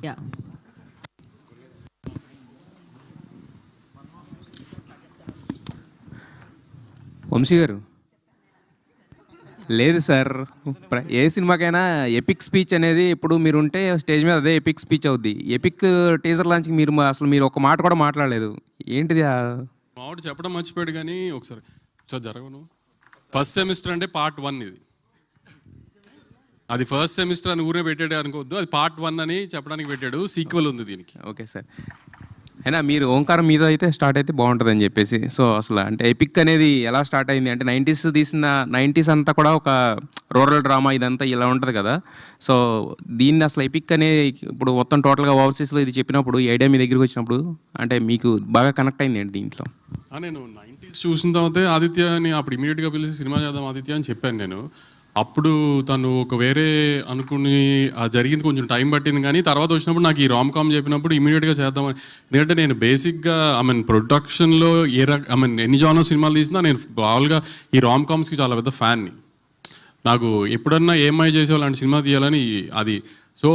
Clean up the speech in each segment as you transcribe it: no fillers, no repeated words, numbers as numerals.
Yeah. Vamsi గారు లేదు sir, ఏ సినిమాకైనా epic speech అనేది ఇప్పుడు మీరు ఉంటే స్టేజ్ మీద అదే ఎపిక్ స్పీచ్ అవుద్ది. ఎపిక్ టీజర్ లాంచ్కి మీరు ఒక మాట కూడా మాట్లాడలేదు, ఏంటిది? మావాడు చెప్పడం మర్చిపోయాడు కానీ ఒకసారి జరగను. ఫస్ట్ సెమిస్టర్ అంటే పార్ట్ 1 ఇది. అది ఫస్ట్ సెమిస్టర్ అని ఊరే పెట్టాడు అనుకోవద్దు, అది పార్ట్ 1 అని చెప్పడానికి పెట్టాడు. సీక్వెల్ ఉంది దీనికి. ఓకే సార్, అయినా మీరు ఓంకారం మీద అయితే స్టార్ట్ అయితే బాగుంటుంది అని చెప్పేసి. సో అసలు అంటే ఎపిక్ అనేది ఎలా స్టార్ట్ అయింది అంటే 90s అంతా కూడా ఒక రూరల్ డ్రామా ఇదంతా ఇలా ఉంటుంది కదా. సో దీన్ని అసలు ఎపిక్ అనే ఇప్పుడు మొత్తం టోటల్గా ఓవర్సీస్లో ఇది చెప్పినప్పుడు ఈ ఐడియా మీ దగ్గరికి వచ్చినప్పుడు అంటే మీకు బాగా కనెక్ట్ అయింది ఏంటి దీంట్లో? నేను 90s చూసిన తర్వాత ఆదిత్యని అప్పుడు ఇమీడియట్గా పిలిచి సినిమా చేద్దాం ఆదిత్య అని చెప్పాను నేను. అప్పుడు తను ఒక వేరే అనుకుని జరిగింది, కొంచెం టైం పట్టింది. కానీ తర్వాత వచ్చినప్పుడు నాకు ఈ రామ్ కామ్ చెప్పినప్పుడు ఇమీడియట్గా చేద్దామని. ఎందుకంటే నేను బేసిక్గా ప్రొడక్షన్లో ఎన్ని జానర్ సినిమాలు తీసినా నేను మామూలుగా ఈ రామ్ కామ్స్కి చాలా పెద్ద ఫ్యాన్ని. నాకు ఎప్పుడన్నా ఏమై చేసే అలాంటి సినిమా తీయాలని అది. సో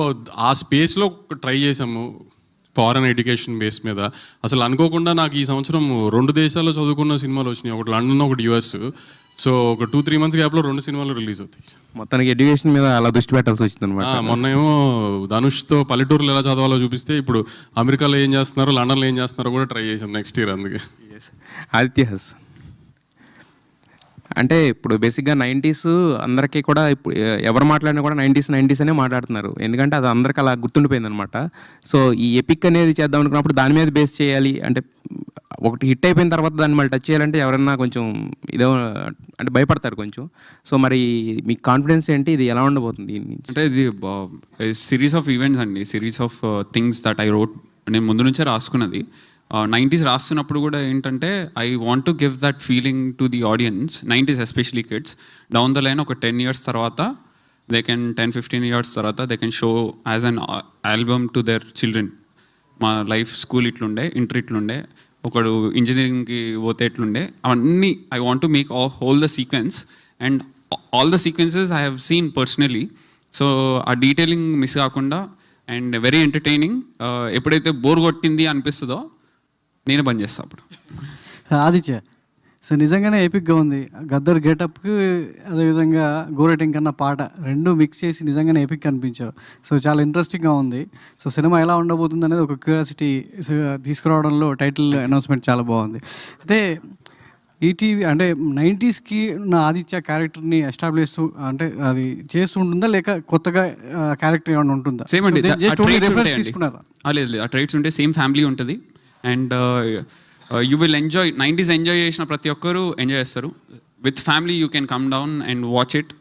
ఆ స్పేస్లో ట్రై చేసాము ఫారెన్ ఎడ్యుకేషన్ బేస్ మీద. అసలు అనుకోకుండా నాకు ఈ సంవత్సరం 2 దేశాల్లో చదువుకున్న సినిమాలు వచ్చినాయి, ఒకటి లండన్ ఒకటి US. సో ఒక 2-3 months గ్యాప్లో 2 సినిమాలు రిలీజ్ అవుతాయి. మొత్తానికి ఎడ్యుకేషన్ మీద అలా దృష్టి పెట్టాల్సి వచ్చింది అనమాట. మొన్న ఏమో ధనుష్తో పల్లెటూరులో ఎలా చదవాలో చూపిస్తే ఇప్పుడు అమెరికాలో ఏం చేస్తున్నారో లండన్లో ఏం చేస్తున్నారో కూడా ట్రై చేసాం నెక్స్ట్ ఇయర్. అందుకే ఆదిత్యస్ అంటే ఇప్పుడు బేసిక్గా 90s అందరికీ కూడా ఇప్పుడు ఎవరు మాట్లాడినా కూడా 90s అనే మాట్లాడుతున్నారు, ఎందుకంటే అది అందరికి అలా గుర్తుండిపోయింది అనమాట. సో ఈ ఎపిక్ అనేది చేద్దాం అనుకున్నప్పుడు దాని మీద బేస్ చేయాలి అంటే ఒకటి హిట్ అయిపోయిన తర్వాత దాన్ని మళ్ళీ టచ్ చేయాలంటే ఎవరన్నా కొంచెం ఇదో అంటే భయపడతారు కొంచెం. సో మరి మీ కాన్ఫిడెన్స్ ఏంటి, ఇది ఎలా ఉండబోతుంది? అంటే ఇది సిరీస్ ఆఫ్ ఈవెంట్స్ అండి, series of things that I wrote. నేను ముందు నుంచే రాసుకున్నది. 90s రాస్తున్నప్పుడు కూడా ఏంటంటే I want to give that feeling to the audience, 90s especially kids. Down the line ఒక 10 years తర్వాత దే కెన్ 10-15 years తర్వాత they can show as an album to their children. మా లైఫ్ స్కూల్ ఇట్లుండే, ఇంటర్ ఇట్లుండే, ఒకడు ఇంజనీరింగ్కి పోతే ఎట్లుండే, అవన్నీ I want to make whole the sequence. And all the sequences I have seen personally. So ఆ detailing miss కాకుండా and very entertaining. ఎప్పుడైతే bore కొట్టింది అనిపిస్తుందో నేనే బంద్ చేస్తాను అప్పుడు. ఆదిత్య సో నిజంగానే ఎపిక్గా ఉంది. గద్దర్ గెటప్కి అదేవిధంగా గోరెటింగ్ కన్నా పాట రెండు మిక్స్ చేసి నిజంగానే ఎపిక్ అనిపించావు. సో చాలా ఇంట్రెస్టింగ్గా ఉంది. సో సినిమా ఎలా ఉండబోతుంది అనేది ఒక క్యూరియాసిటీ తీసుకురావడంలో టైటిల్ అనౌన్స్మెంట్ చాలా బాగుంది. అయితే ఈటీవీ అంటే 90sకి ఉన్న ఆదిత్య క్యారెక్టర్ని ఎస్టాబ్లిష్ అంటే అది చేస్తూ ఉంటుందా లేక కొత్తగా క్యారెక్టర్ ఏమైనా ఉంటుందా? సేమ్ అండి, తీసుకున్నారా? లేదు, ఆ ట్రైట్స్ ఉంటే సేమ్ ఫ్యామిలీ ఉంటుంది. And you will enjoy. 90s enjoy చేసిన ప్రతి ఒక్కరు ఎంజాయ్ చేస్తారు. With family you can come down and watch it.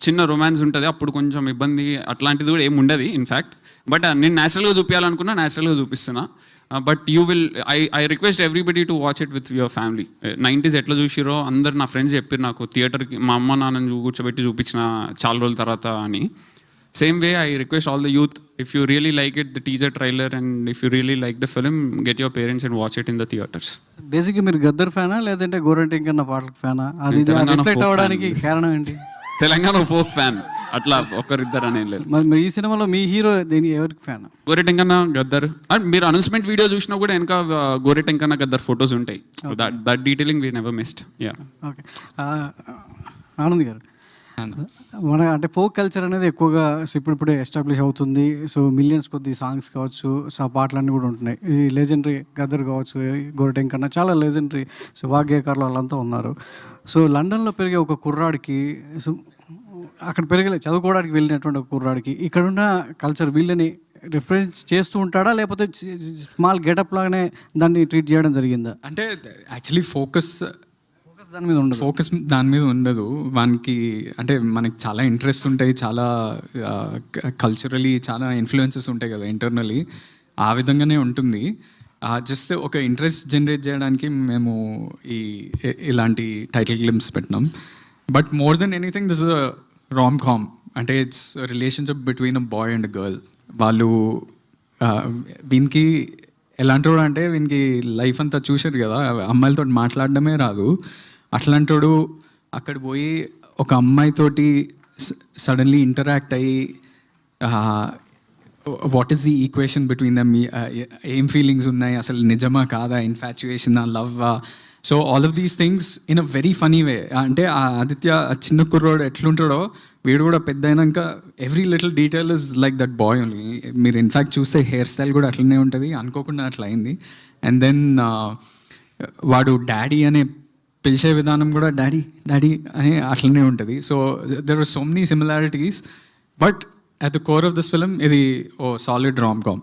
చిన్న రొమాన్స్ ఉంటుంది, అప్పుడు కొంచెం ఇబ్బంది అట్లాంటిది కూడా ఏమి ఉండదు ఇన్ఫ్యాక్ట్. బట్ నేను న్యాచురల్గా చూపించాలనుకున్నా న్యాచురల్గా చూపిస్తున్నా. But you will I request everybody to watch it with your family. 90s ఎట్లా చూసిరో అందరు నా ఫ్రెండ్స్ చెప్పారు నాకు, థియేటర్కి మా అమ్మ నాన్నని కూర్చోబెట్టి చూపించిన చాలా రోజుల తర్వాత అని. Same way, I request all the youth, if you really like it, the teaser trailer, and if you really like the film, get your parents and watch it in the theaters. బేసిక్గా మీరు గద్దర్ ఫ్యానా లేదంటే గోరెంటింగ్ కన్నా పాటలకు ఫ్యానా? అది reflect అవ్వడానికి కారణం ఏంటి? Telangana folk fan, అట్లా ఒకరిద్దరు అనేది లేదు. మరి ఈ సినిమాలో మీ హీరో దేని ఎవరికి ఫ్యాన్? గోరెంటింగ్ కన్నా గద్దర్. అండ్ మీరు అనౌన్స్మెంట్ వీడియో చూసినా కూడా వెనక గోరెంటింగ్ కన్నా గద్దర్ ఫొటోస్ ఉంటాయి. That detailing we never missed. Yeah, okay. Anand గారు, మన అంటే ఫోక్ కల్చర్ అనేది ఎక్కువగా ఇప్పుడిప్పుడే ఎస్టాబ్లిష్ అవుతుంది. సో మిలియన్స్ కొద్ది సాంగ్స్ కావచ్చు, సో పాటలన్నీ కూడా ఉంటున్నాయి. ఈ లెజెండరీ గద్దర్ కావచ్చు, గోరెంటింగ్ కన్నా చాలా లెజెండరీ సో వాగ్గేయకారులు వాళ్ళంతా ఉన్నారు. సో లండన్లో పెరిగే ఒక కుర్రాడికి, సో అక్కడ చదువుకోవడానికి వెళ్ళినటువంటి ఒక కుర్రాడికి ఇక్కడున్న కల్చర్ వీళ్ళని రిఫరెన్స్ చేస్తూ ఉంటాడా లేకపోతే స్మాల్ గెటప్ లాగానే దాన్ని ట్రీట్ చేయడం జరిగిందా? అంటే యాక్చువల్లీ ఫోకస్ దాని మీద ఉండదు వానికి. అంటే మనకి చాలా ఇంట్రెస్ట్ ఉంటాయి, చాలా కల్చరలీ చాలా ఇన్ఫ్లుయెన్సెస్ ఉంటాయి కదా ఇంటర్నలీ, ఆ విధంగానే ఉంటుంది. జస్ట్ ఒక ఇంట్రెస్ట్ జనరేట్ చేయడానికి మేము ఇలాంటి టైటిల్ గ్లిమ్స్ పెట్టినాం. But more than anything this is a rom com. అంటే it's relationship between a boy and girl. వాళ్ళు వీనికి ఎలాంటి వాడు అంటే వీనికి లైఫ్ అంతా చూసారు కదా, అమ్మాయిలతో మాట్లాడడమే రాదు. అట్లాంటోడు అక్కడ పోయి ఒక అమ్మాయితోటి సడన్లీ ఇంటరాక్ట్ అయ్యి what is the equation between them, ఏం ఫీలింగ్స్ ఉన్నాయి, అసలు నిజమా కాదా, ఇన్ఫాచ్యుయేషన్, లవ్వా. So all of these things in a very funny way. అంటే ఆ ఆదిత్య చిన్న కుర్రోడు ఎట్లుంటాడో వీడు కూడా పెద్ద అయినాక every little detail is like that boy only. మీరు ఇన్ఫ్యాక్ట్ చూస్తే హెయిర్ స్టైల్ కూడా అట్లనే ఉంటుంది, అనుకోకుండా అట్లా అయింది. అండ్ దెన్ వాడు డాడీ అనే పిలిచే విధానం కూడా డాడీ డాడీ అని అట్లనే ఉంటుంది. So there are so many similarities, but at the core of this film ఇది ఓ సాలిడ్ రామ్ కామ్.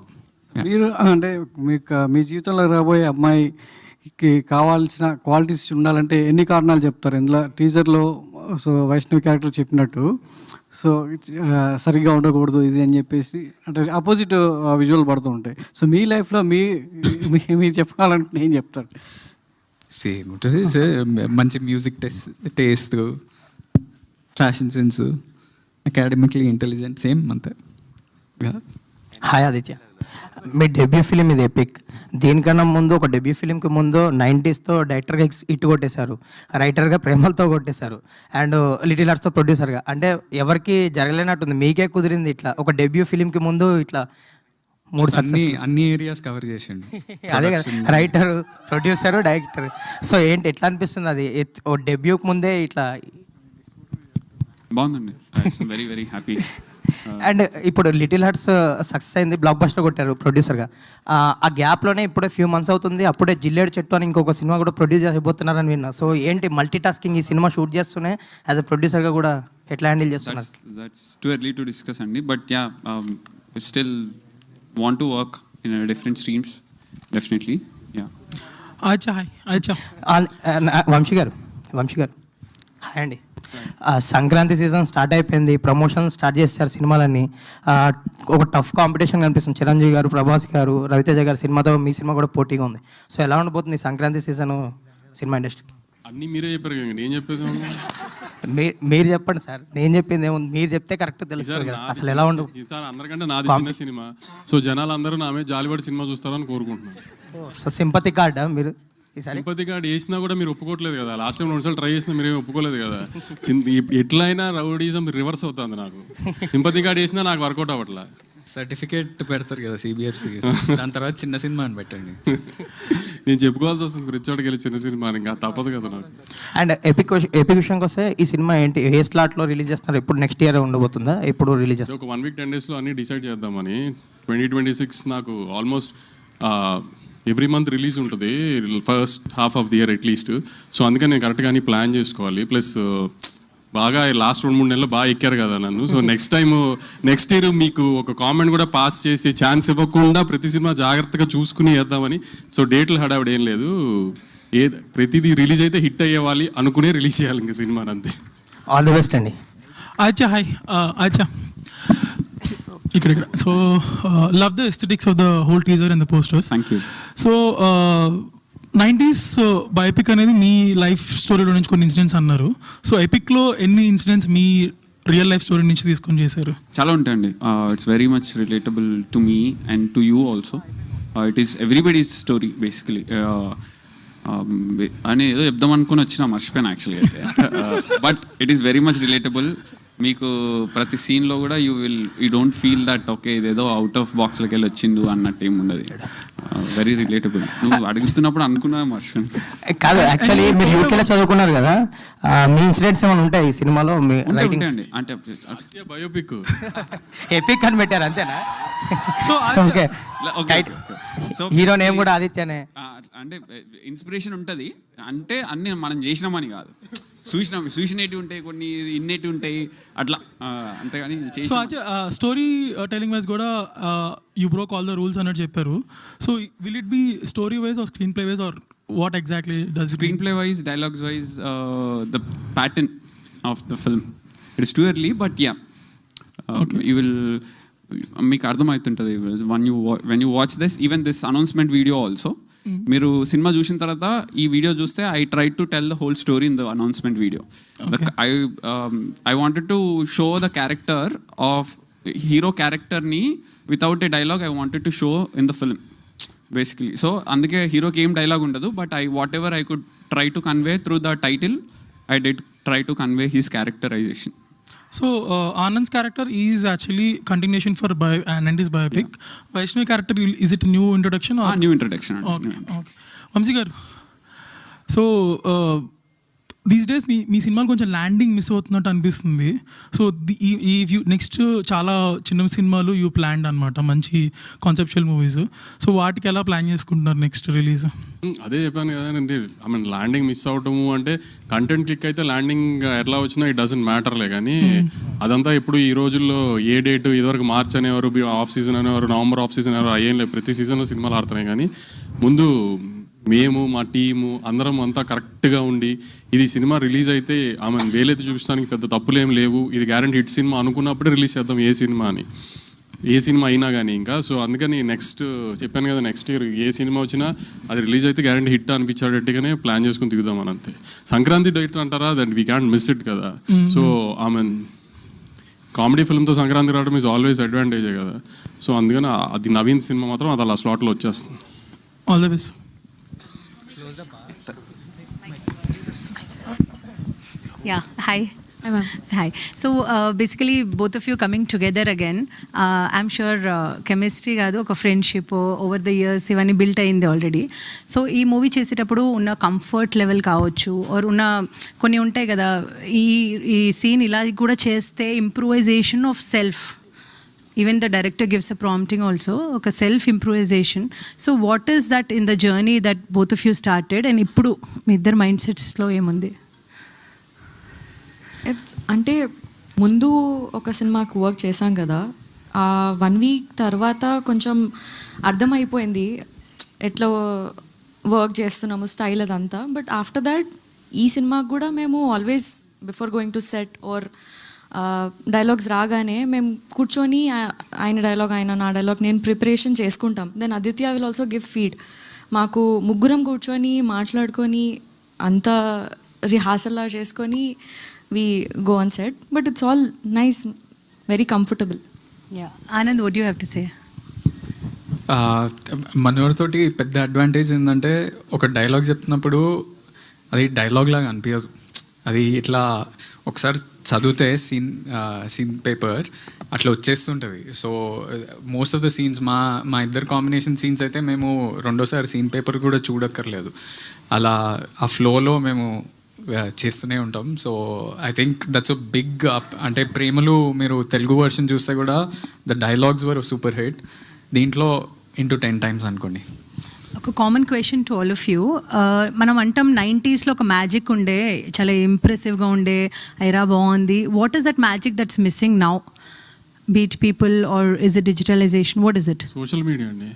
మీరు అంటే మీకు మీ జీవితంలో రాబోయే అమ్మాయికి కావాల్సిన క్వాలిటీస్ ఉండాలంటే ఎన్ని కారణాలు చెప్తారు? ఇందులో టీజర్లో సో వైష్ణవి క్యారెక్టర్ చెప్పినట్టు సో సరిగ్గా ఉండకూడదు ఇది అని చెప్పేసి అంటే అపోజిట్ విజువల్ పడుతూ ఉంటాయి. సో మీ లైఫ్లో మీరు చెప్పాలంటే ఏం చెప్తారు? సేమ్ ఉంటుంది, మంచి music taste, fashion sense, academically intelligent, same అంతే. హాయ్ ఆదిత్య, మీ డెబ్యూ ఫిలిం ఇది ఎపిక్. దీనికన్నా ముందు ఒక డెబ్యూ ఫిలింకి ముందు 90sతో డైరెక్టర్గా హిట్ కొట్టేశారు, రైటర్గా ప్రేమలతో కొట్టేశారు, అండ్ లిటిల్ ఆర్ట్స్తో ప్రొడ్యూసర్గా. అంటే ఎవరికి జరగలేనట్టుంది, మీకే కుదిరింది ఇట్లా ఒక డెబ్యూ ఫిలింకి ముందు ఇట్లా 3 అన్ని ఏరియాస్ కవర్ చేసిండు. అదే కదా, రైటర్, ప్రొడ్యూసరు, డైరెక్టర్. సో ఏంటి ఎట్లా అనిపిస్తుంది అది ఓ డెబ్యూకి ముందే ఇట్లా? బాగుందండి, వెరీ వెరీ హ్యాపీ. అండ్ ఇప్పుడు లిటిల్ హార్ట్స్ సక్సెస్ అయింది, బ్లాక్ బస్టర్ కొట్టారు ప్రొడ్యూసర్గా. ఆ గ్యాప్లోనే ఇప్పుడే ఫ్యూ మంత్స్ అవుతుంది, అప్పుడే జిల్లేడు చెట్టు అని ఇంకొక సినిమా కూడా ప్రొడ్యూస్ చేయబోతున్నారని విన్నా. సో ఏంటి మల్టీ టాస్కింగ్, ఈ సినిమా షూట్ చేస్తూనే యాజ్ అ ప్రొడ్యూసర్గా కూడా ఎట్లా హ్యాండిల్ చేస్తున్నారు? That's too early to discuss అండి, but yeah still want to work in a different streams, definitely. Yeah. Acha, hi. Acha. Vamshi garu hi అండి. సంక్రాంతి సీజన్ స్టార్ట్ అయిపోయింది, ప్రమోషన్ స్టార్ట్ చేస్తారు సినిమాలన్నీ. ఒక టఫ్ కాంపిటీషన్ కనిపిస్తుంది, చిరంజీవి గారు, ప్రభాస్ గారు, రవితేజ గారు సినిమాతో మీ సినిమా కూడా పోటీగా ఉంది. సో ఎలా ఉండబోతుంది సంక్రాంతి సీజన్ సినిమా ఇండస్ట్రీకి? అన్నీ మీరే చెప్పారు కదా, నేను చెప్పేది మీరు చెప్పండి సార్, నేను చెప్పింది ఏముంది, మీరు చెప్తే కరెక్ట్ తెలుస్తుంది కదా అసలు ఎలా ఉండదు. ఈసారి అందరికంటే నాది చిన్న సినిమా, సో జనాలు అందరూ నా మీద జాలిపడి సినిమా చూస్తారని కోరుకుంటున్నాను. సో సింపతి కార్డా మీరు? సింపతి కార్డ్ వేసినా కూడా మీరు ఒప్పుకోవట్లేదు కదా. లాస్ట్ టైం 2 సార్లు ట్రై చేసినా మీరేం ఒప్పుకోలేదు కదా. ఎట్లయినా రౌడీజం రివర్స్ అవుతుంది నాకు. సింపతి కార్డ్ వేసినా నాకు వర్కౌట్ అవ్వట్లా. సర్టిఫికేట్ పెడతారు కదా CBFC, దాని తర్వాత చిన్న సినిమా అని పెట్టండి. నేను చెప్పుకోవాల్సి వస్తుంది రిచోడ్కి వెళ్ళి చిన్న సినిమా, ఇంకా తప్పదు కదా నాకు. అండ్ ఎపిక్ విషయంకి వస్తే ఈ సినిమా ఏంటి, ఏ స్లాట్లో రిలీజ్ చేస్తున్నారు, ఎప్పుడు నెక్స్ట్ ఇయర్ ఉండబోతుందా, ఎప్పుడు రిలీజ్ చేస్తారు? ఒక 1 week 10 daysలో అన్ని డిసైడ్ చేద్దామని. 2026 నాకు ఆల్మోస్ట్ ఎవ్రీ మంత్ రిలీజ్ ఉంటుంది, first half of the year at least. So అందుకని నేను కరెక్ట్గా అన్ని ప్లాన్ చేసుకోవాలి. ప్లస్ బాగా లాస్ట్ 2-3 నెలలు బాగా ఎక్కారు కదా నన్ను. సో నెక్స్ట్ ఇయర్ మీకు ఒక కామెంట్ కూడా పాస్ చేసి ఛాన్స్ ఇవ్వకుండా ప్రతి సినిమా జాగ్రత్తగా చూసుకుని వేద్దామని. సో డేట్లు హడావిడ ఏం లేదు, ప్రతిదీ రిలీజ్ అయితే హిట్ అయ్యేవాలి అనుకునే రిలీజ్ చేయాలి ఇంకా సినిమాని, అంతే. ఆల్ ది బెస్ట్ అండి. Acha, hi. Acha. So, love the aesthetics of the whole teaser and the posters. Thank you. So, 90s biopic అనేది మీ లైఫ్ స్టోరీలో నుంచి కొన్ని ఇన్సిడెంట్స్ అన్నారు. సో ఎపిక్లో ఎన్ని ఇన్సిడెంట్స్ మీ రియల్ లైఫ్ స్టోరీ నుంచి తీసుకొని చేశారు? చాలా ఉంటాయండి. It's very much relatable to me and to you also. It is everybody's story basically. అని ఏదో చెప్దాం అనుకుని వచ్చినా మర్చిపోయాను యాక్చువల్గా అయితే. But it is very much relatable. మీకు ప్రతి సీన్లో కూడా you don't feel that okay ఇదేదో అవుట్ ఆఫ్ బాక్స్లోకి వెళ్ళి వచ్చిండు అన్నట్టు ఏమి ఉండదు. Very relatable. నువ్వు అడుగుతున్నప్పుడు అనుకున్నా మర్చిపోయాను. కాదు, యాక్చువల్లీ మీరు యూకేలో చదువుకున్నారు కదా, మీ ఇన్సిడెంట్స్ ఏమైనా ఉంటాయి ఈ సినిమాలో? మీ రైటింగ్ అండి అంటే బయోపిక్ ఎపిక్ అని పెట్టారు అంతేనా? సో ఓకే, హీరో నేమ్ కూడా ఆదిత్యనే. అంటే ఇన్స్పిరేషన్ ఉంటుంది అంటే అన్ని మనం చేసినామని కాదు, చూసినవి ఉంటాయి, కొన్ని ఇన్నేటివి ఉంటాయి అట్లా, అంతేగాని. సో స్టోరీ టెలింగ్ వైజ్ కూడా you broke all the rules అన్నట్టు చెప్పారు. So will it be story wise or screenplay wise or what exactly does? Screenplay wise, dialogues wise, the pattern of the film. It's too early but yeah you will, మీకు అర్థమవుతుంటుంది when you watch this. Even this announcement video also, మీరు సినిమా చూసిన తర్వాత ఈ video చూస్తే I try to tell the whole story in the announcement video. I wanted to show the character of hero క్యారెక్టర్ని without a dialogue I wanted to show in the film basically. So అందుకే హీరోకి ఏం dialogue ఉండదు, but whatever I could try to convey through the title, I did try to convey his characterisation. So Anand's character is actually continuation for 90s biopic. Vaishnavi character, is it a new introduction or new introduction. okay? Vamsi garu, so these days మీ సినిమాలు కొంచెం landing miss అవుతున్నట్టు అనిపిస్తుంది. So ఈ next చాలా చిన్న సినిమాలు you planned అనమాట, మంచి కాన్సెప్చువల్ మూవీస్. సో వాటికి ఎలా ప్లాన్ చేసుకుంటున్నారు నెక్స్ట్ రిలీజ్? అదే చెప్పాను కదండి, ఐ మీన్ ల్యాండింగ్ మిస్ అవటము అంటే కంటెంట్ క్లిక్ అయితే ల్యాండింగ్ ఎట్లా వచ్చినా ఇట్ డజంట్ మ్యాటర్లే. కానీ అదంతా ఇప్పుడు ఈ రోజుల్లో ఏ డేట్ ఇదివరకు మార్చ్ అనేవారు, ఆఫ్ సీజన్ అనేవారు, నవంబర్ ఆఫ్ సీజన్ అనేవారు, అయ్యేం లేదు. ప్రతి సీజన్లో సినిమాలు ఆడుతున్నాయి. కానీ ముందు మేము మా టీము అందరం అంతా కరెక్ట్గా ఉండి ఇది సినిమా రిలీజ్ అయితే ఆమె వేలైతే చూపించడానికి పెద్ద తప్పులేం లేవు, ఇది గ్యారంటీ హిట్ సినిమా అనుకున్నప్పుడే రిలీజ్ చేద్దాం ఏ సినిమా అని, ఏ సినిమా అయినా కానీ ఇంకా. సో అందుకని నెక్స్ట్ చెప్పాను కదా, నెక్స్ట్ ఇయర్ ఏ సినిమా వచ్చినా అది రిలీజ్ అయితే గ్యారంటీ హిట్ అనిపించేటట్టుగానే ప్లాన్ చేసుకుని దిగుదాం అని అంతే. సంక్రాంతి డేట్ అంటారా, that we can't miss it కదా. సో ఐ మీన్ కామెడీ ఫిల్మ్తో సంక్రాంతి రావడం ఈజ్ ఆల్వేస్ అడ్వాంటేజే కదా. సో అందుకని అది నవీన్ సినిమా మాత్రం అది అలా స్లాట్లో వచ్చేస్తుంది. All the best. Yeah, hi. Hi, ma'am. Hi. So basically both of you coming together again, I'm sure chemistry కాదు, ఒక ఫ్రెండ్షిప్ ఓవర్ ద ఇయర్స్ ఇవన్నీ బిల్ట్ అయింది ఆల్రెడీ. సో ఈ మూవీ చేసేటప్పుడు ఉన్న కంఫర్ట్ లెవెల్ కావచ్చు, ఆర్ ఉన్న కొన్ని ఉంటాయి కదా, ఈ సీన్ ఇలా కూడా చేస్తే improvisation of self, even the director gives a prompting also, ఒక self improvisation. So what is that in the journey that both of you started, and ఇప్పుడు మీ ఇద్దరు మైండ్ సెట్స్లో ఏముంది? అంటే ముందు ఒక సినిమాకి వర్క్ చేశాం కదా, 1 వీక్ తర్వాత కొంచెం అర్థమైపోయింది ఎట్లా వర్క్ చేస్తున్నాము, స్టైల్ అదంతా. బట్ ఆఫ్టర్ దాట్ ఈ సినిమాకి కూడా మేము always before going to set or dialogues రాగానే మేము కూర్చొని ఆయన డైలాగ్ ఆయన నా డైలాగ్ నేను ప్రిపరేషన్ చేసుకుంటాం. Then Aditya will also give feed. మాకు ముగ్గురం కూర్చొని మాట్లాడుకొని అంతా రిహార్సల్లా చేసుకొని we go on set, but it's all nice, very comfortable. Yeah. Anand, what do you have to say? Manor తోటి పెద్ద అడ్వాంటేజ్ ఏంటంటే ఒక డైలాగ్ చెప్తున్నప్పుడు అది డైలాగ్ లాగా అనిపించదు, అది ఇట్లా ఒకసారి చదివితే సీన్ పేపర్ అట్లా వచ్చేస్తుంటుంది. So most of the scenes మా ఇద్దరు కాంబినేషన్ సీన్స్ అయితే మేము రెండోసారి సీన్ పేపర్ కూడా చూడక్కర్లేదు, అలా ఆ ఫ్లోలో మేము చేస్తూనే ఉంటాం. So I think that's a big up. అంటే ప్రేమలు మీరు తెలుగు వర్షన్ చూస్తే కూడా the dialogues were super hit, దీంట్లో ఇంటూ 10 times అనుకోండి. ఒక common question to all of you, మనం అంటాం 90sలో ఒక మ్యాజిక్ ఉండే, చాలా ఇంప్రెసివ్గా ఉండే, ఐరా బాగుంది. What is that magic that's missing now? But people are is it digitalization? What is it? Social media అండి.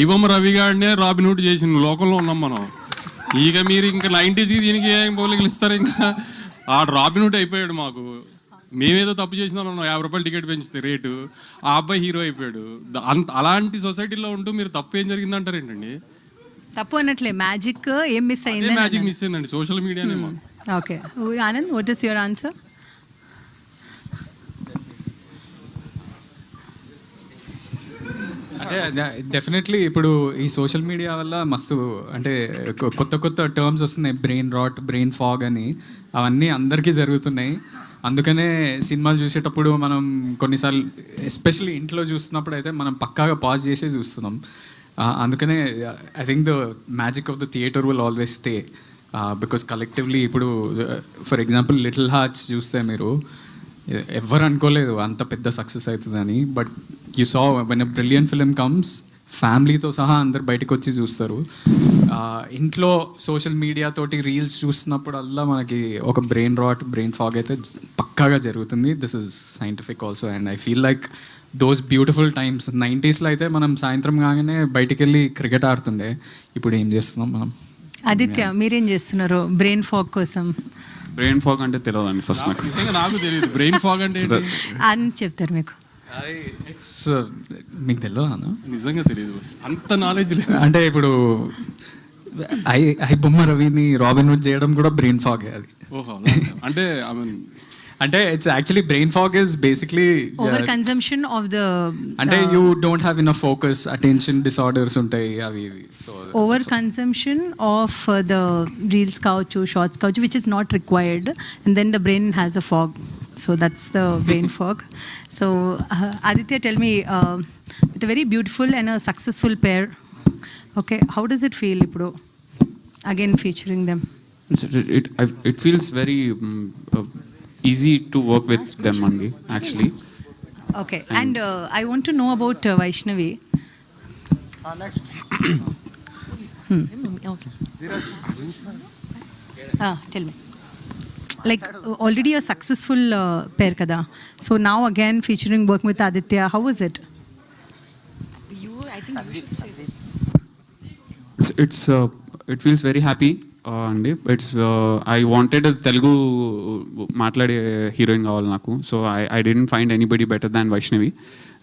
ఐబొమ్మ రవి గారినే రాబిన్హుడ్ చేసిన లోకంలో ఉన్నాం మనం. ఇక మీరు ఇంకా 90s దీనికి ఏం పోలికలు ఇస్తారు? ఇంకా ఆ రాబిన్హుడ్ అయిపోయాడు మాకు. మేమేదో తప్పు చేసినా 50 రూపాయలు టికెట్ పెంచితే రేటు, ఆ అబ్బాయి హీరో అయిపోయాడు. అలాంటి సొసైటీలో ఉంటూ మీరు తప్పు ఏం జరిగిందంటారు ఏంటండి? తప్పు అన్నట్లే, మ్యాజిక్ ఏం మిస్ అయింది? మ్యాజిక్ మిస్ అయిందండి, సోషల్ మీడియానే. Okay Anand, what is your answer? అంటే డెఫినెట్లీ ఇప్పుడు ఈ సోషల్ మీడియా వల్ల మస్తు అంటే కొత్త కొత్త టర్మ్స్ వస్తున్నాయి, బ్రెయిన్ రాట్, బ్రెయిన్ ఫాగ్ అని, అవన్నీ అందరికీ జరుగుతున్నాయి. అందుకనే సినిమాలు చూసేటప్పుడు మనం కొన్నిసార్లు ఎస్పెషల్లీ ఇంట్లో చూస్తున్నప్పుడు అయితే మనం పక్కాగా పాజ్ చేసే చూస్తున్నాం. అందుకనే I think the magic of the theatre will always stay, because collectively ఇప్పుడు ఫర్ ఎగ్జాంపుల్ లిటిల్ హార్ట్స్ చూస్తే మీరు ఎవ్వరు అనుకోలేదు అంత పెద్ద సక్సెస్ అవుతుందని. But you saw when a brilliant film comes, ఫ్యామిలీతో సహా అందరు బయటకు వచ్చి చూస్తారు. ఇంట్లో సోషల్ మీడియా తోటి రీల్స్ చూస్తున్నప్పుడల్లా మనకి ఒక బ్రెయిన్ రాట్, బ్రెయిన్ ఫాగ్ అయితే పక్కాగా జరుగుతుంది. This is scientific also, and I feel like those beautiful times. 90sలో అయితే మనం సాయంత్రం కాగానే బయటికి వెళ్ళి క్రికెట్ ఆడుతుండే, ఇప్పుడు ఏం చేస్తున్నాం మనం? ఆదిత్య, మీరేం చేస్తున్నారు బ్రెయిన్ ఫాగ్ కోసం? బ్రెయిన్ ఫాగ్ అంటే తెలియదండి ఫస్ట్ నాకు. నాకు తెలియదు బ్రెయిన్ ఫాగ్ అంటే అని చెప్తారు మీకు. మీకు తెలియదు? నిజంగా తెలియదు, అంత నాలెడ్జ్ లేదు. అంటే ఇప్పుడు ఐబొమ్మ రవిని రాబిన్హుడ్ చేయడం కూడా బ్రెయిన్ ఫాగ్ అది. ఓహో, అంటే అంటే it's actually brain fog is basically over consumption of the, అంటే you don't have enough focus, attention disorders ఉంటాయి అవి. Over consumption of the reels కావచ్చు, షార్ట్స్ కావచ్చు, which is not required, and then the brain has a fog. So that's the brain fog. So Aditya, tell me, with a very beautiful and a successful pair, okay, how does it feel ippudu again featuring them? It feels very easy to work with them, Mangi, actually. Okay, and I want to know about Vaishnavi. Next. Okay. Tell me. Like already a successful pair kada. So now again featuring working with Aditya, how was it? I think you should say this. It feels very happy. అండి it's I wanted Telugu మాట్లాడే heroine కావాలి నాకు. So I didn't find anybody better than Vaishnavi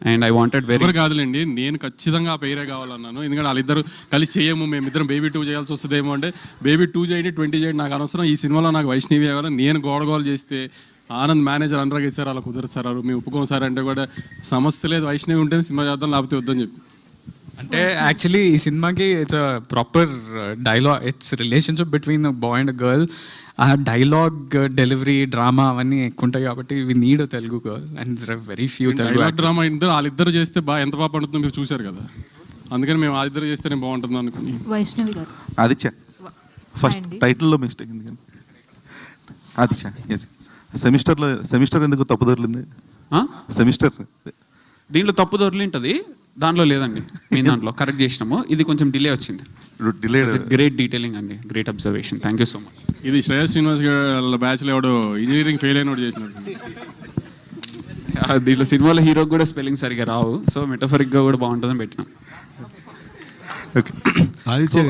and I wanted ఎవరు కాదులేండి, నేను ఖచ్చితంగా ఆ పేరే కావాలన్నాను. ఎందుకంటే వాళ్ళిద్దరు కలిసి చేయము, మేమిద్దరం బేబీ 2 చేయాల్సి వస్తుందేమో అంటే బేబీ 2 చేయండి 20 చేయండి నాకు అనవసరం, ఈ సినిమాలో నాకు వైష్ణవి కావాలి. నేను గోడగోలు చేస్తే ఆనంద్ మేనేజర్ అనురాగ్ సార్ అలా కుదరదు సార్, మేము ఒప్పుకోం సార్ అంటే కూడా సమస్య లేదు, వైష్ణవి ఉంటేనే సినిమా చేద్దాం లేకపోతే వద్దని చెప్పి. అంటే యాక్చువల్లీ ఈ సినిమాకి it's a proper dialogue, it's relationship between a boy and a girl. ఆ డైలాగ్ డెలివరీ డ్రామా అవన్నీ ఎక్కువ ఉంటాయి కాబట్టి we need a Telugu girl and very few Telugu drama ఇద్దరు వాళ్ళిద్దరు చేస్తే ఎంత బాగా పండుతుందో మీరు చూశారు కదా, అందుకని మేము వాళ్ళిద్దరు చేస్తేనే బాగుంటుంది అనుకుని. వైష్ణవి గారు ఆదిత్య ఫస్ట్ టైటిల్లో మిస్టేక్ ఎందుకని ఆదిత్య సెమిస్టర్ ఎందుకు తప్పు దొరికింది? సెమిస్టర్ దీంట్లో తప్పు దొరికి దాంట్లో లేదండి, మీ దాంట్లో కరెక్ట్ చేసినాము, ఇది కొంచెం డిలే వచ్చింది. గ్రేట్ డీటెయిలింగ్ అండి, great observation, thank you so much. ఇది శ్రేయస్ శ్రీనివాస్ గారి బ్యాచ్లో ఎవడో ఇంజనీరింగ్ ఫెయిల్ అయినోడు చేసినట్టు. దీంట్లో సినిమాలో హీరోకి కూడా స్పెల్లింగ్ సరిగా రావు, సో మెటఫరిక్గా కూడా బాగుంటుందని పెట్టినాం.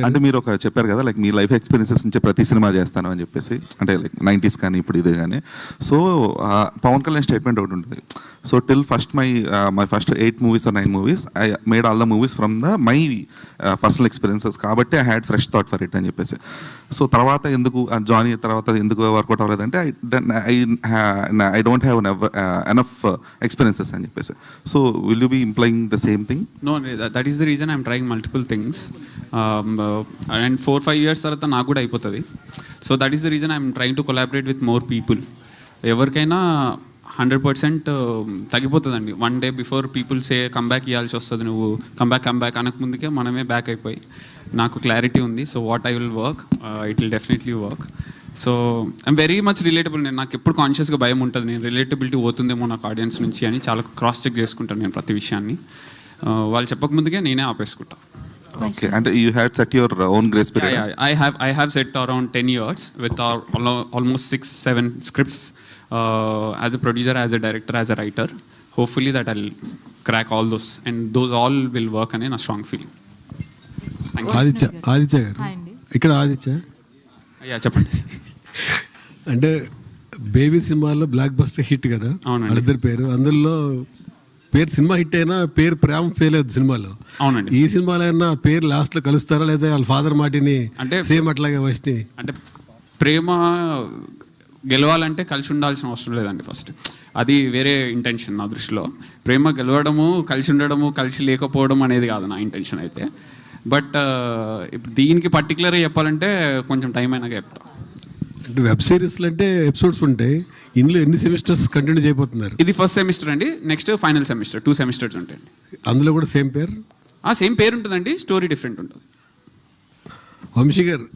అంటే మీరు ఒక చెప్పారు కదా, లైక్ మీ లైఫ్ ఎక్స్పీరియన్సెస్ నుంచి ప్రతి సినిమా చేస్తాను అని చెప్పేసి, అంటే లైక్ 90s కానీ ఇప్పుడు ఇదే కానీ. సో పవన్ కళ్యాణ్ స్టేట్మెంట్ ఒకటి ఉంటుంది, so till my first 8 movies or 9 movies I made all the movies from the my personal experiences, కాబట్టి I had fresh thought for it అని చెప్పేసి. సో తర్వాత ఎందుకు జానీ తర్వాత ఎందుకు వర్కౌట్ అవ్వలేదంటే I don't have enough experiences అని చెప్పేసి. So will you be employing the same thing? No, that is the reason I'm trying multiple things. And 4-5 years తర్వాత నాకు కూడా అయిపోతుంది. So that is the reason I'm trying to collaborate with more people. ఎవరికైనా 100% తగ్గిపోతుందండి. 1 day before people say comeback ఇవ్వాల్సి వస్తుంది, నువ్వు comeback అనక ముందుకే మనమే బ్యాక్ అయిపోయి. నాకు క్లారిటీ ఉంది, so what I will work, it will definitely work. So I'm very much relatable. నాకు ఎప్పుడు కాన్షియస్గా భయం ఉంటుంది, నేను రిలేటబిలిటీ పోతుందేమో నాకు ఆడియన్స్ నుంచి అని చాలా క్రాస్ చెక్ చేసుకుంటాను నేను ప్రతి విషయాన్ని. వాళ్ళు చెప్పకముందుకే నేనే ఆపేసుకుంటాను. Okay, and you had set your own grace period? Yeah, I have set around 10 years with our almost 6-7 scripts as a producer, as a director, as a writer. Hopefully that I'll crack all those, and those all will work in a strong feeling. Thank you. Aditya గారు ఇక్కడ ఆదిత్య చెప్పండి. అంటే baby సినిమాలో block buster hit కదా వాళ్ళిద్దరి పేరు, అందులో పేరు సినిమా హిట్ అయినా పేరు ప్రేమ ఫెయిల్ అవుతుంది సినిమాలో. అవునండి. ఈ సినిమాలో అయినా పేరు లాస్ట్లో కలుస్తారా లేదా వాళ్ళ ఫాదర్ మాటిని అంటే సేమ్ అట్లాగే వచ్చి అంటే ప్రేమ గెలవాలంటే కలిసి ఉండాల్సిన అవసరం లేదండి. ఫస్ట్ అది వేరే ఇంటెన్షన్ నా దృష్టిలో. ప్రేమ గెలవడము, కలిసి ఉండడము, కలిసి లేకపోవడం అనేది కాదు నా ఇంటెన్షన్ అయితే. బట్ ఇప్పుడు దీనికి పర్టికులర్గా చెప్పాలంటే కొంచెం టైం అయినాక చెప్తా. అంటే వెబ్ సిరీస్లు అంటే ఎపిసోడ్స్ ఉంటాయి, ఇందులో ఎన్ని సెమిస్టర్స్ కంటిన్యూ చేయబోతున్నారు? ఇది ఫస్ట్ సెమిస్టర్ అండి, నెక్స్ట్ ఫైనల్ సెమిస్టర్, 2 semesters ఉంటాయండి. అందులో కూడా సేమ్ పేరు? సేమ్ పేరు ఉంటుందండి, స్టోరీ డిఫరెంట్ ఉంటుంది. వంశీ గారు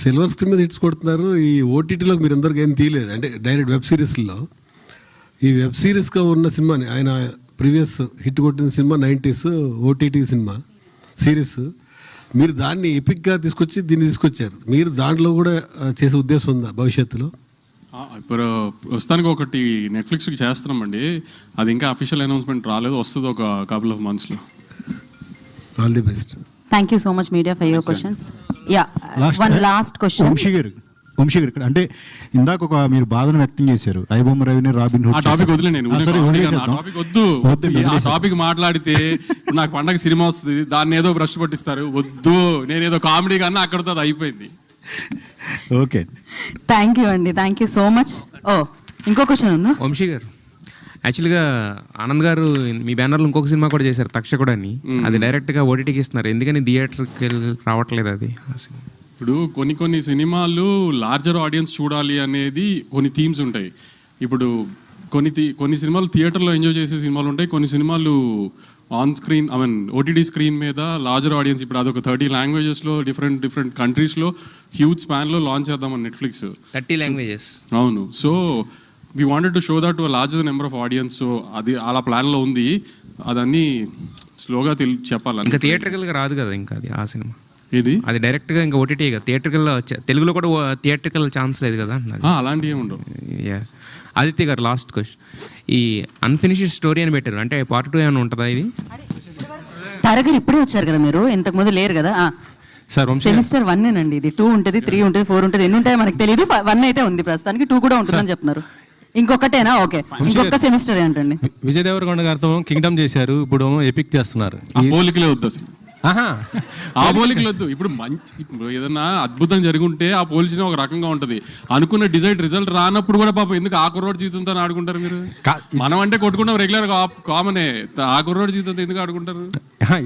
సిల్వర్ స్క్రీన్ మీద హిట్స్ కొడుతున్నారు, ఈ ఓటీటీలోకి మీరు అందరికీ ఏం తీయలేదు, అంటే డైరెక్ట్ వెబ్ సిరీస్లో. ఈ వెబ్ సిరీస్గా ఉన్న సినిమాని ఆయన ప్రీవియస్ హిట్ కొట్టిన cinema 90s OTT cinema series, మీరు దాన్ని ఎపిక్గా తీసుకొచ్చి దీన్ని తీసుకొచ్చారు. మీరు దాంట్లో కూడా చేసే ఉద్దేశం ఉందా భవిష్యత్తులో? ఇప్పుడు ప్రస్తుతానికి ఒకటి నెట్ఫ్లిక్స్కి చేస్తున్నామండి, అది ఇంకా అఫీషియల్ అనౌన్స్మెంట్ రాలేదు, వస్తుంది ఒక couple of months. All the best. Thank you so much media for your questions. Yeah, one last question. Vamshi garu అంటే ఇందాక ఒక మీరు బాధను వ్యక్తం చేశారు, ఐబొమ్మ రవిని రాబిన్ హుడ్. ఆ టాపిక్ వదిలే, నేను ఆ టాపిక్ మాట్లాడితే నాకు పండగ సినిమా వస్తుంది, దాన్ని ఏదో బ్రష్ పట్టిస్తారు, వద్దు, నేనేదో కామెడీ కన్నా అక్కడితో అది అయిపోయింది. ఓకే, థ్యాంక్ యూ అండి, థ్యాంక్ యూ సో మచ్. ఓ, ఇంకో క్వశ్చన్ ఉందా? వంశీ గారు, యాక్చువల్గా ఆనంద్ గారు మీ బ్యానర్లో ఇంకొక సినిమా కూడా చేశారు, తక్షకుడు అని. అది డైరెక్ట్గా ఓటీటీకి ఇస్తున్నారు, ఎందుకని థియేటర్కి రావట్లేదు అది? ఇప్పుడు కొన్ని సినిమాలు లార్జర్ ఆడియన్స్ చూడాలి అనేది కొన్ని థీమ్స్ ఉంటాయి. ఇప్పుడు కొన్ని సినిమాలు థియేటర్లో ఎంజాయ్ చేసే సినిమాలు ఉంటాయి, కొన్ని సినిమాలు ఆన్ స్క్రీన్ ఓటీటీ స్క్రీన్ మీద లార్జర్ ఆడియన్స్, ఇప్పుడు అదొక 30 లాంగ్వేజెస్లో డిఫరెంట్ కంట్రీస్లో హ్యూజ్ స్పాన్లో లాంచ్ చేద్దామని నెట్ఫ్లిక్స్ 30 లాంగ్వేజెస్. అవును. So we wanted to show that to larger number of audience. So అది అలా ప్లాన్లో ఉంది. అదన్నీ స్లోగా చెప్పాలి. ఇంకా థియేటర్కల్గా రాదు కదా ఇంకా అది ఆ సినిమా. ఇది అది డైరెక్ట్గా ఇంకా ఓటీటీ కదా, థియేటర్కల్ తెలుగులో కూడా థియేటర్కల్ ఛాన్స్ లేదు కదా. అలాంటివి ఏమి ఉండవు. ఆదిత్య గారు లాస్ట్ క్వశ్చన్, ఈ అన్ఫినిష్డ్ స్టోరీ అని పెట్టారు, అంటే పార్ట్ 2 ఏమైనా ఉంటుందా? ఇది తారగారు ఇప్పుడే వచ్చారు కదా, మీరు ఇంతకు ముందు లేరు కదా. సెమిస్టర్ 1 అండి ఇది. 2 ఉంటుంది, 3 ఉంటుంది, 4 ఉంటుంది, ఎన్ని ఉంటాయో మనకు తెలియదు. 1 అయితే ఉంది ప్రస్తుతానికి, 2 కూడా ఉంటుందని చెప్తున్నారు. ఇంకొకటేనా? ఓకే, ఇంకొక సెమిస్టర్ ఏంటండి? విజయ్ దేవరకొండ గారితో కింగ్డమ్ చేశారు, ఇప్పుడు ఎపిక్ చేస్తున్నారు. పోలికలే వద్దు అసలు, ఆ పోలికలు వద్దు. ఇప్పుడు ఏదన్నా అద్భుతం జరుగుంటే ఆ పోల్చిన ఒక రకంగా ఉంటది. అనుకున్న రిజల్ట్ రానప్పుడు కూడా పాపం ఎందుకు ఆ కుర్రోడ్ జీవితంతో ఆడుకుంటారు మీరు? మనం అంటే కొట్టుకుంటాం రెగ్యులర్ కామనే, ఆ కుర్రోడ్ జీవితంతో ఎందుకు ఆడుకుంటారు?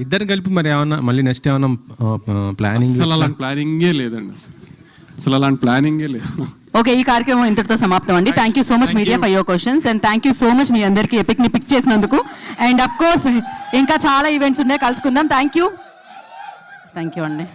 ఇద్దరు కలిపి మరి ఏమన్నా మళ్ళీ నెక్స్ట్ ఏమన్నా ప్లానింగ్? అసలు అలాంటి ప్లానింగే లేదండి, అసలు అలాంటి ప్లానింగే లేదు. ఓకే, ఈ కార్యక్రమం ఇంతటితో సమాప్తం అండి. Thank you so much media for your questions and thank you so much మీ అందరికీ ఎపిక్ ని పిక్ చేసినందుకు. అండ్ అఫ్ కోర్స్ ఇంకా చాలా ఈవెంట్స్ ఉన్నాయి, కలుసుకుందాం. థ్యాంక్ యూ అండి.